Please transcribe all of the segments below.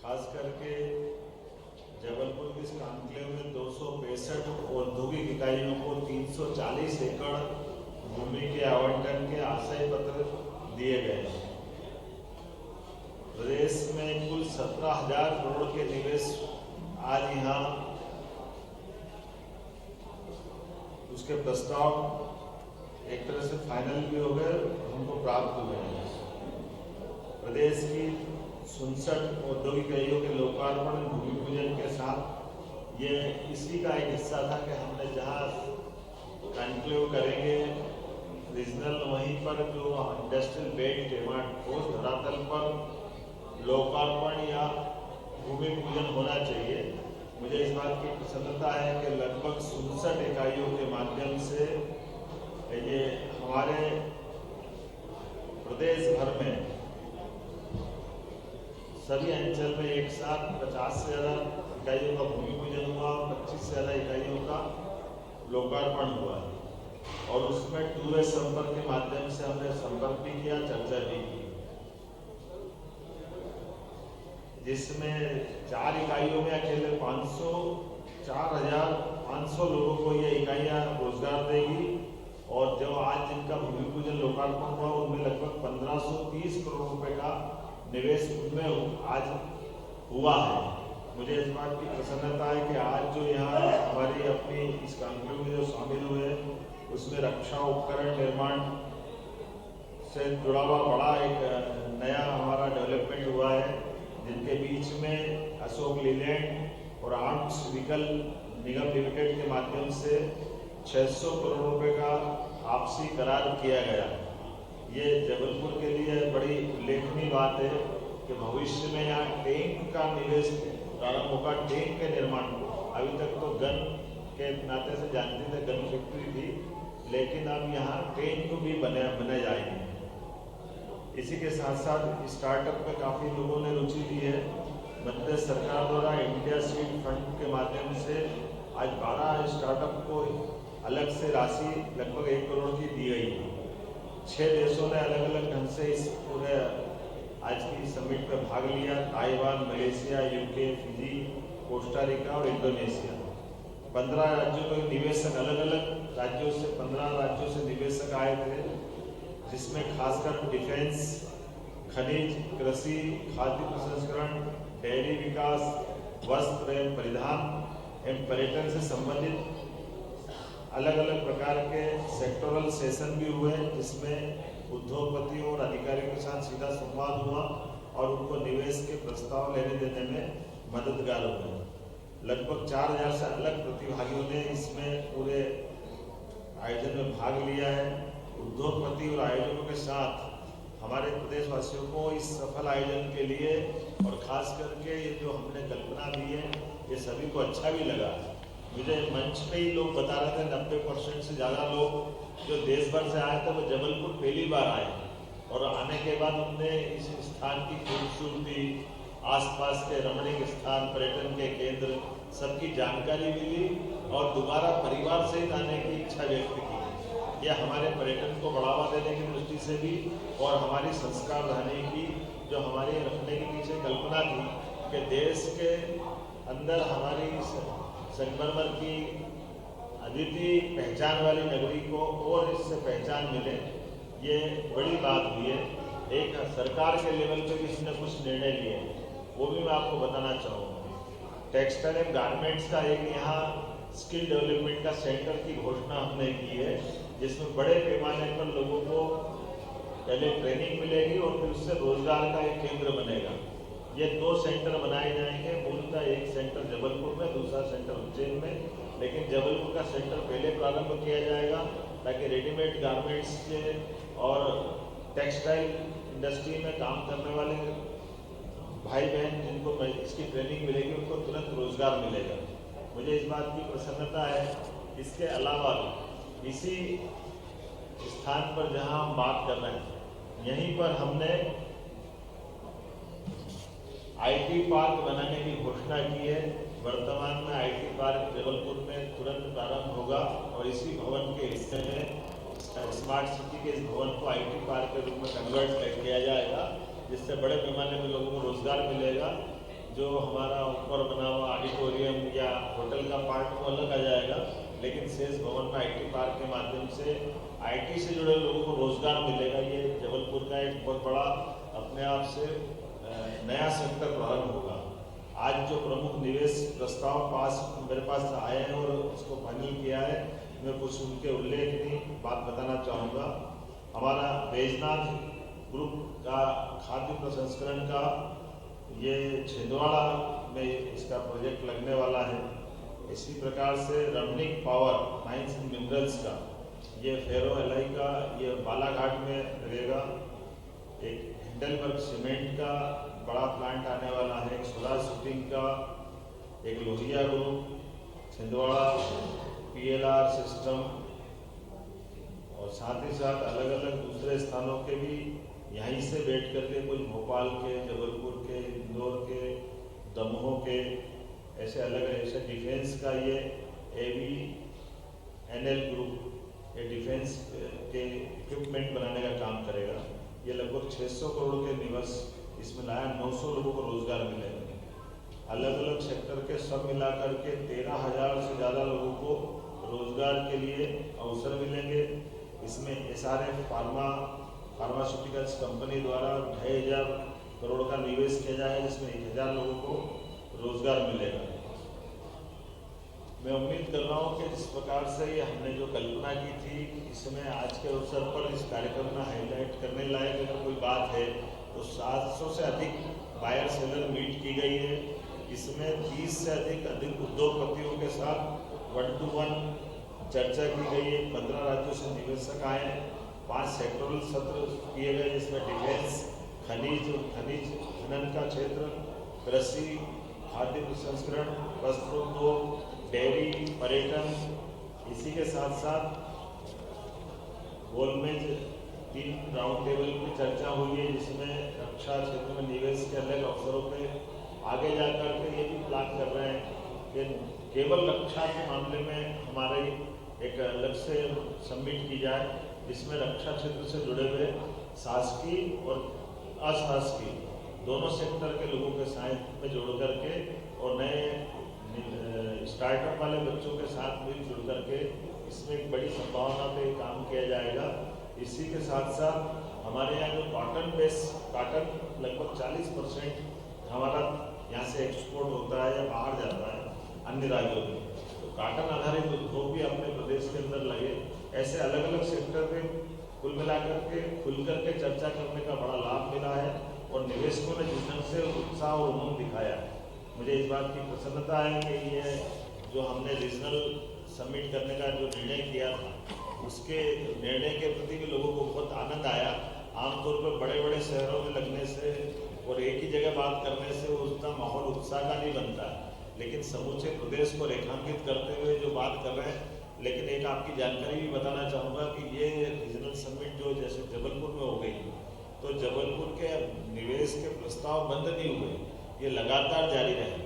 खास करके जबलपुर के इस कॉन्क्लेव में 265 औद्योगिक इकाइयों को 340 एकड़ भूमि के आवंटन के आशय पत्र दिए गए हैं। प्रदेश में कुल 17,000 करोड़ के निवेश आज यहाँ उसके प्रस्ताव एक तरह से फाइनल भी हो गए, हमको प्राप्त हुए हैं। प्रदेश की 67 औद्योगिक इकाइयों के लोकार्पण भूमि पूजन के साथ ये इसी का एक हिस्सा था कि हमने जहाँ कॉन्क्लेव करेंगे रीजनल, वहीं पर जो इंडस्ट्रियल बेल्ट डिमांड ठोस धरातल पर लोकार्पण या भूमि पूजन होना चाहिए। मुझे इस बात की प्रसन्नता है कि लगभग 67 इकाइयों के माध्यम से ये हमारे प्रदेश भर में सभी अंचल में एक साथ 50 से ज़्यादा इकाइयों का भूमि पूजन हुआ और 25 से ज़्यादा इकाइयों का लोकार्पण हुआ है। और उसमें टू वे संपर्क के माध्यम से हमने संपर्क भी किया, चर्चा भी की, जिसमें 4 इकाइयों में अकेले 4,500 लोगों को ये इकाइयाँ रोजगार देगी। और जो आज जिनका भूमि पूजन लोकार्पण हुआ उनमें लगभग 1,530 करोड़ रुपए का निवेश उनमें आज हुआ है। मुझे इस बात की प्रसन्नता है कि आज जो यहाँ हमारी अपनी इस कॉन्क्लेव में जो शामिल हुए उसमें रक्षा उपकरण निर्माण से जुड़ा हुआ बड़ा एक नया हमारा डेवलपमेंट हुआ है, जिनके बीच में अशोक लीलैंड और आर्म्स व्हीकल निगम लिमिटेड के माध्यम से 600 करोड़ रुपए का आपसी करार किया गया। ये जबलपुर के लिए बड़ी उल्लेखनीय बात है कि भविष्य में यहाँ टैंक का निवेश प्रारंभ होगा। टैंक के निर्माण, अभी तक तो गन के नाते से जानते थे, गन फैक्ट्री थी, लेकिन अब यहाँ टैंक भी बने जाएंगे। इसी के साथ साथ स्टार्टअप में काफ़ी लोगों ने रुचि ली है। मध्य प्रदेश सरकार द्वारा इंडिया सीड फंड के माध्यम से आज 12 स्टार्टअप को अलग से राशि लगभग 1 करोड़ की दी गई है। 6 देशों ने अलग अलग ढंग से इस पूरे आज की समिट में भाग लिया। Taiwan, Malaysia, UK, Fiji, Costa Rica और इंडोनेशिया। 15 राज्यों में निवेशक, अलग अलग राज्यों से 15 राज्यों से निवेशक आए थे, जिसमें खासकर डिफेंस, खनिज, कृषि, खाद्य प्रसंस्करण, डेयरी विकास, वस्त्र एवं परिधान एवं पर्यटन से संबंधित अलग अलग प्रकार के सेक्टोरल सेशन भी हुए, जिसमें उद्योगपतियों और अधिकारियों के साथ सीधा संवाद हुआ और उनको निवेश के प्रस्ताव लेने देने में मददगार हुए। लगभग 4,000 से अलग प्रतिभागियों ने इसमें पूरे आयोजन में भाग लिया है। उद्योगपति और आयोजकों के साथ हमारे प्रदेशवासियों को इस सफल आयोजन के लिए और खास करके ये जो हमने कल्पना दी है, ये सभी को अच्छा भी लगा। मुझे मंच पे ही लोग बता रहे थे 90% से ज़्यादा लोग जो देश भर से आए थे वो जबलपुर पहली बार आए, और आने के बाद उनने इस स्थान की खूबसूरती, आसपास के रमणीक स्थान, पर्यटन के केंद्र, सबकी जानकारी मिली और दोबारा परिवार सहित आने की इच्छा व्यक्त की। यह हमारे पर्यटन को बढ़ावा देने की दृष्टि से भी और हमारी संस्कार रहने की जो हमारे रखने के पीछे कल्पना थी कि देश के अंदर हमारी संगमरमर की अद्वितीय पहचान वाली नगरी को और इससे पहचान मिले, ये बड़ी बात हुई है। एक सरकार के लेवल पे भी इसने कुछ निर्णय लिए, वो भी मैं आपको बताना चाहूँगा। टेक्सटाइल एंड गारमेंट्स का एक यहाँ स्किल डेवलपमेंट का सेंटर की घोषणा हमने की है, जिसमें बड़े पैमाने पर लोगों को पहले ट्रेनिंग मिलेगी और फिर उससे रोजगार का एक केंद्र बनेगा। ये 2 सेंटर बनाए जाएंगे, मूलतः एक सेंटर जबलपुर में, दूसरा सेंटर उज्जैन में, लेकिन जबलपुर का सेंटर पहले प्रारंभ किया जाएगा ताकि रेडीमेड गारमेंट्स के और टेक्सटाइल इंडस्ट्री में काम करने वाले भाई बहन जिनको इसकी ट्रेनिंग मिलेगी उनको तुरंत रोजगार मिलेगा। मुझे इस बात की प्रसन्नता है। इसके अलावा इसी स्थान पर जहां हम बात कर रहे हैं, यहीं पर हमने आईटी पार्क बनाने की घोषणा की है। वर्तमान में आईटी पार्क जबलपुर में तुरंत प्रारंभ होगा और इसी भवन के हिस्से में स्मार्ट सिटी के इस भवन को आईटी पार्क के रूप में कन्वर्ट किया जाएगा, जिससे बड़े पैमाने में लोगों को रोजगार मिलेगा। जो हमारा ऊपर बना हुआ ऑडिटोरियम या होटल का पार्ट वो अलग आ जाएगा, लेकिन शेष भवन में आईटी पार्क के माध्यम से आईटी से जुड़े लोगों को रोजगार मिलेगा। ये जबलपुर का एक बहुत बड़ा अपने आप से नया सेक्टर प्रारंभ होगा। आज जो प्रमुख निवेश प्रस्ताव मेरे पास आए हैं और उसको फाइनल किया है, मैं कुछ उनके उल्लेखनीय बात बताना चाहूँगा। हमारा बैजनाथ ग्रुप का खाद्य प्रसंस्करण का ये छिंदवाड़ा में इसका प्रोजेक्ट लगने वाला है। इसी प्रकार से रमणीक पावर माइंस एंड मिनरल्स का ये फेरो एलआई का ये बालाघाट में लगेगा। एक हिंडलबर्ग सीमेंट का बड़ा प्लांट आने वाला है। एक सोलर शूटिंग का, एक Lohia group, Chhindwara PLR system और साथ ही साथ अलग अलग दूसरे स्थानों के भी यहीं से बैठ करके कुछ भोपाल के, जबलपुर के, इंदौर के, दमोह के, ऐसे अलग ऐसे डिफेंस का ये AVNL ग्रुप ये डिफेंस के इक्विपमेंट बनाने का काम करेगा। ये लगभग 600 करोड़ के निवेश इसमें लाया, 900 लोगों को रोजगार मिलेगा। अलग अलग सेक्टर के सब मिलाकर के 13,000 से ज़्यादा लोगों को रोजगार के लिए अवसर मिलेंगे। इसमें SRF फार्मास्यूटिकल्स कंपनी द्वारा 2,500 करोड़ का निवेश किया जाएगा, जिसमें 1,000 लोगों को रोजगार मिलेगा। मैं उम्मीद कर रहा हूँ कि जिस प्रकार से ये हमने जो कल्पना की थी, इसमें आज के अवसर पर इस कार्यक्रम में हाईलाइट करने लायक अगर कोई बात है तो 700 से अधिक बायर सेलर मीट की गई है। इसमें 30 से अधिक उद्योगपतियों के साथ 1-to-1 चर्चा की गई है। 15 राज्यों से निवेशक आए हैं। 5 सेक्टोरल सत्र किए गए, जिसमें डिफेंस, खनिज खनन का क्षेत्र, कृषि, खाद्य प्रसंस्करण, वस्त्रोद्योग, डेयरी, पर्यटन। इसी के साथ साथ गोलमेज 3 राउंड टेबल की चर्चा हुई है, जिसमें रक्षा क्षेत्र में निवेश के अलग अवसरों पे आगे जाकर के ये भी प्लान कर रहे हैं कि केवल रक्षा के मामले में हमारे एक अलग से समिट की जाए, जिसमें रक्षा क्षेत्र से जुड़े हुए शासकीय और अशासकीय दोनों सेक्टर के लोगों के साथ में जोड़ करके और नए स्टार्टअप वाले बच्चों के साथ मिलजुल करके इसमें एक बड़ी संभावना पे काम किया जाएगा। इसी के साथ साथ हमारे यहाँ जो कॉटन लगभग 40% हमारा यहाँ से एक्सपोर्ट होता है या बाहर जाता है अन्य राज्यों में, तो कॉटन आधारित उद्योग भी अपने प्रदेश के अंदर लगे। ऐसे अलग अलग सेक्टर में कुल मिलाकर के खुल करके चर्चा करने का बड़ा लाभ मिला है और निवेशकों ने जिस ढंग से उत्साह और उमंग दिखाया है, मुझे इस बात की प्रसन्नता है कि ये जो हमने रीजनल समिट करने का जो निर्णय किया था, उसके निर्णय के प्रति भी लोगों को बहुत आनंद आया। आमतौर पर बड़े बड़े शहरों में लगने से और एक ही जगह बात करने से उसका माहौल उत्साह का नहीं बनता, लेकिन समूचे प्रदेश को रेखांकित करते हुए जो बात कर रहे हैं। लेकिन एक आपकी जानकारी भी बताना चाहूँगा कि ये रीजनल समिट जो जैसे जबलपुर में हो गई, तो जबलपुर के निवेश के प्रस्ताव बंद नहीं हुए, ये लगातार जारी रहे।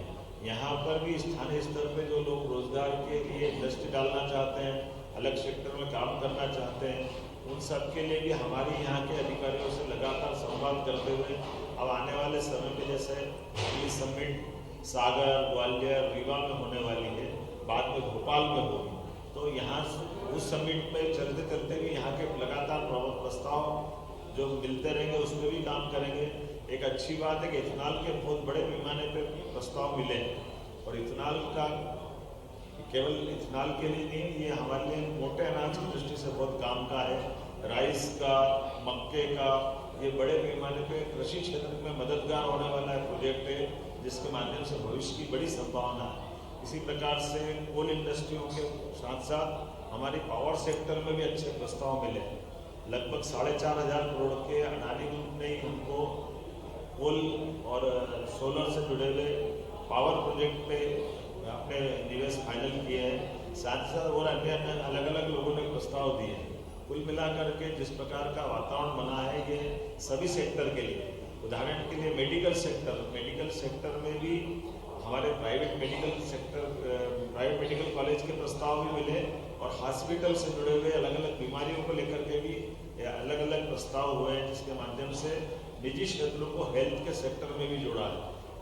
यहाँ पर भी स्थानीय स्तर पे जो लोग रोजगार के लिए इंडस्ट्री डालना चाहते हैं, अलग सेक्टर में काम करना चाहते हैं, उन सब के लिए भी हमारे यहाँ के अधिकारियों से लगातार संवाद करते हुए अब आने वाले समय में जैसे ये समिट सागर, ग्वालियर, रीवा में होने वाली है, बाद में भोपाल में होगी, तो यहाँ उस समिट में चलते चलते भी यहाँ के लगातार प्रस्ताव जो मिलते रहेंगे उस पर भी काम करेंगे। एक अच्छी बात है कि इथेनॉल के बहुत बड़े पैमाने पे प्रस्ताव मिले और इथेनॉल का केवल इथेनॉल के लिए नहीं, ये हमारे लिए मोटे अनाज की दृष्टि से बहुत काम का है। राइस का, मक्के का, ये बड़े पैमाने पे कृषि क्षेत्र में मददगार होने वाला है प्रोजेक्ट है, जिसके माध्यम से भविष्य की बड़ी संभावना है। इसी प्रकार से कोल इंडस्ट्रियों के साथ साथ हमारी पावर सेक्टर में भी अच्छे प्रस्ताव मिले। लगभग 4,500 करोड़ के अडानी ग्रुप ने उनको कोल और सोलर से जुड़े हुए पावर प्रोजेक्ट पे अपने निवेश फाइनल किए हैं। साथ साथ और अन्य अलग अलग लोगों ने प्रस्ताव दिए। कुल मिलाकर के जिस प्रकार का वातावरण बना है, ये सभी सेक्टर के लिए, उदाहरण के लिए मेडिकल सेक्टर में भी हमारे प्राइवेट मेडिकल कॉलेज के प्रस्ताव भी मिले और हॉस्पिटल से जुड़े हुए अलग अलग बीमारियों को लेकर के भी अलग अलग प्रस्ताव हुए हैं, जिसके माध्यम से निजी क्षेत्रों को हेल्थ के सेक्टर में भी जोड़ा है।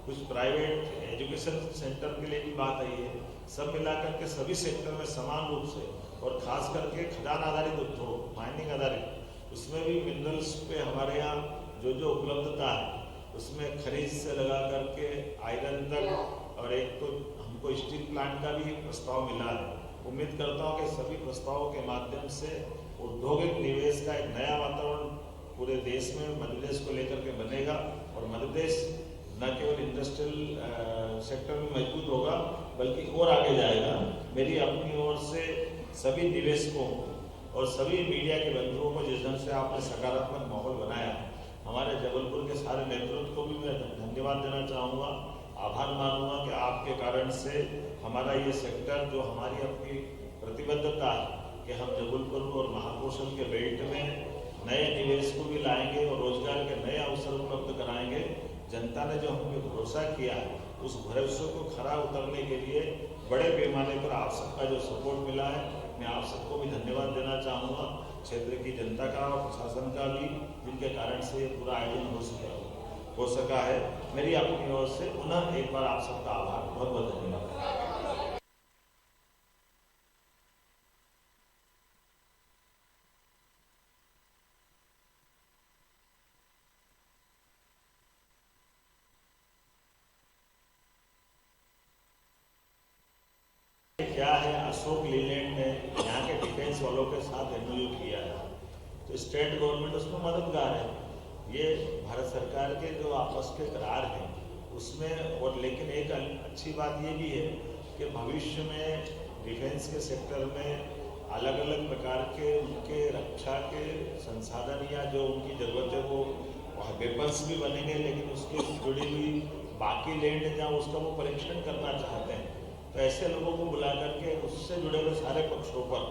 कुछ प्राइवेट एजुकेशन सेंटर के लिए भी बात आई है। सब मिलाकर के सभी सेक्टर में समान रूप से और खास करके खदान आधारित उद्योग, माइनिंग आधारित, उसमें भी मिनरल्स पे हमारे यहाँ जो जो उपलब्धता है उसमें खरीद से लगा करके आयरन तक, और एक तो हमको स्टील प्लांट का भी प्रस्ताव मिला है। उम्मीद करता हूँ कि सभी प्रस्तावों के माध्यम से औद्योगिक निवेश का एक नया वातावरण पूरे देश में मध्य प्रदेश को लेकर के बनेगा और मध्य प्रदेश न केवल इंडस्ट्रियल सेक्टर में मजबूत होगा बल्कि और आगे जाएगा। मेरी अपनी ओर से सभी निवेशकों और सभी मीडिया के बंधुओं को, जिस ढंग से आपने सकारात्मक माहौल बनाया, हमारे जबलपुर के सारे नेतृत्व को भी मैं धन्यवाद देना चाहूँगा, आभार मानूंगा कि आपके कारण से हमारा ये सेक्टर, जो हमारी अपनी प्रतिबद्धता है कि हम जबलपुर और महाकौशल के बेल्ट में नए निवेश को भी लाएंगे और रोजगार के नए अवसर उपलब्ध कराएंगे। जनता ने जो हम पे भरोसा किया है उस भरोसे को खरा उतरने के लिए बड़े पैमाने पर आप सबका जो सपोर्ट मिला है, मैं आप सबको भी धन्यवाद देना चाहूँगा, क्षेत्र की जनता का और प्रशासन का भी, जिनके कारण से ये पूरा आयोजन हो सका है। मेरी अपनी ओर से पुनः एक बार आप सबका आभार, बहुत बहुत धन्यवाद। क्या है, अशोक लीलैंड ने यहाँ के डिफेंस वालों के साथ एमओयू किया है, तो स्टेट गवर्नमेंट उसमें मददगार है। ये भारत सरकार के जो आपस के करार हैं उसमें, और लेकिन एक अच्छी बात ये भी है कि भविष्य में डिफेंस के सेक्टर में अलग अलग प्रकार के उनके रक्षा के संसाधन या जो उनकी ज़रूरत है वो वेपन्स भी बनेंगे, लेकिन उसकी जुड़ी हुई बाकी लैंड है जहाँ उसका वो परीक्षण करना चाहते हैं, तो ऐसे लोगों को बुला करके उससे जुड़े हुए सारे पक्षों पर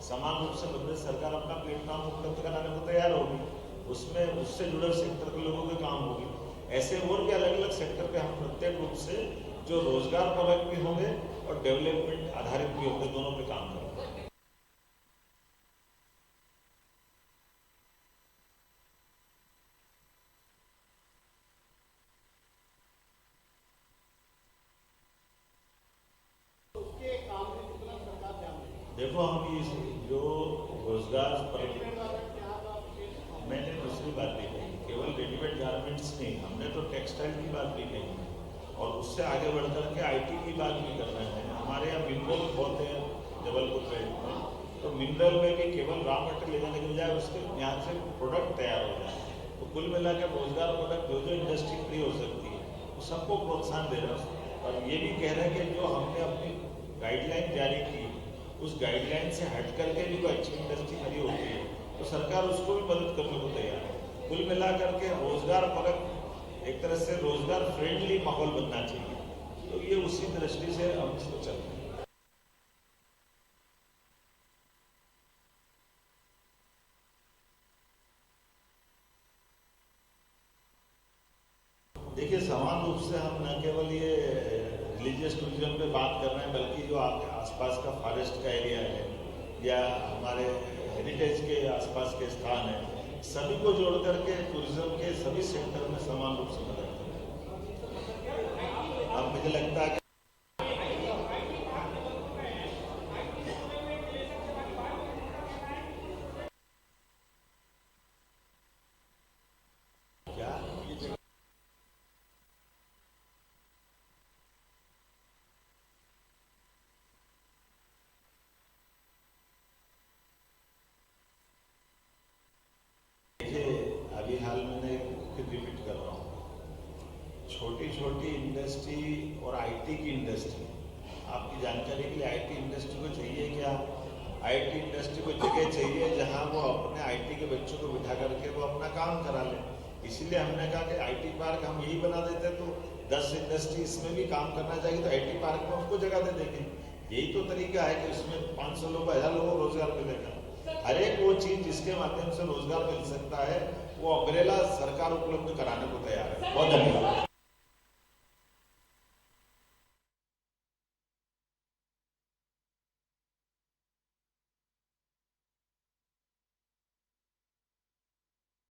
समान रूप से मध्य सरकार अपना प्लेटफॉर्म उपलब्ध कराने को तैयार होगी। उसमें उससे जुड़े सेक्टर के लोगों के काम होगी। ऐसे और भी अलग अलग सेक्टर पे हम प्रत्येक रूप से जो रोजगार परक भी होंगे और डेवलपमेंट आधारित भी होंगे, दोनों पे काम करेंगे। देखो, हम इस जो रोजगार पर मैंने दूसरी बात भी कही, केवल रेडीमेड गारमेंट्स नहीं, हमने तो टेक्सटाइल की बात भी कही और उससे आगे बढ़कर के आईटी की बात भी कर रहे हैं। हमारे यहाँ मिनरल बहुत है जबलपुर बेल्ट में, तो मिनरल में भी केवल रॉ मटेरियल ले जाने के बजाय उसके यहाँ से प्रोडक्ट तैयार हो जाए, तो कुल मिलाकर रोजगार प्रोडक्ट जो जो इंडस्ट्री फ्री हो सकती है वो सबको प्रोत्साहन दे रहा है। और ये भी कह रहे हैं कि जो हमने अपनी गाइडलाइन जारी की उस गाइडलाइन से हट करके भी कोई अच्छी इंडस्ट्री खड़ी होती है तो सरकार उसको भी मदद करने को तैयार है। कुल मिलाकर के रोजगार परक, एक तरह से रोजगार फ्रेंडली माहौल बनना चाहिए, तो ये उसी दृष्टि से हम इसको चल रहे हैं। देखिए, समान रूप से हम न केवल ये रिलीजियस टूरिज्म पे बात कर रहे हैं, बल्कि जो आपके आसपास का फॉरेस्ट का एरिया है या हमारे हेरिटेज के आसपास के स्थान है, सभी को जोड़ करके टूरिज्म के सभी सेक्टर में समान रूप से मदद करें। अब मुझे लगता है अभी हाल मैंने फिर रिपीट कर रहा हूँ, छोटी छोटी इंडस्ट्री और आईटी की इंडस्ट्री, आपकी जानकारी के लिए आईटी इंडस्ट्री को चाहिए क्या? आईटी इंडस्ट्री को जगह चाहिए जहां वो अपने आईटी के बच्चों को बिठा करके वो अपना काम करा ले। इसीलिए हमने कहा कि आईटी पार्क हम यही बना देते तो 10 इंडस्ट्री इसमें भी काम करना चाहिए, तो आईटी पार्क में उनको जगह दे देंगे। यही तो तरीका है कि उसमें 500 लोग 1000 लोगों को रोजगार मिलेगा। हर एक वो चीज जिसके माध्यम से रोजगार मिल सकता है वो अम्ब्रेला सरकार उपलब्ध कराने को तैयार है। बहुत धन्यवाद।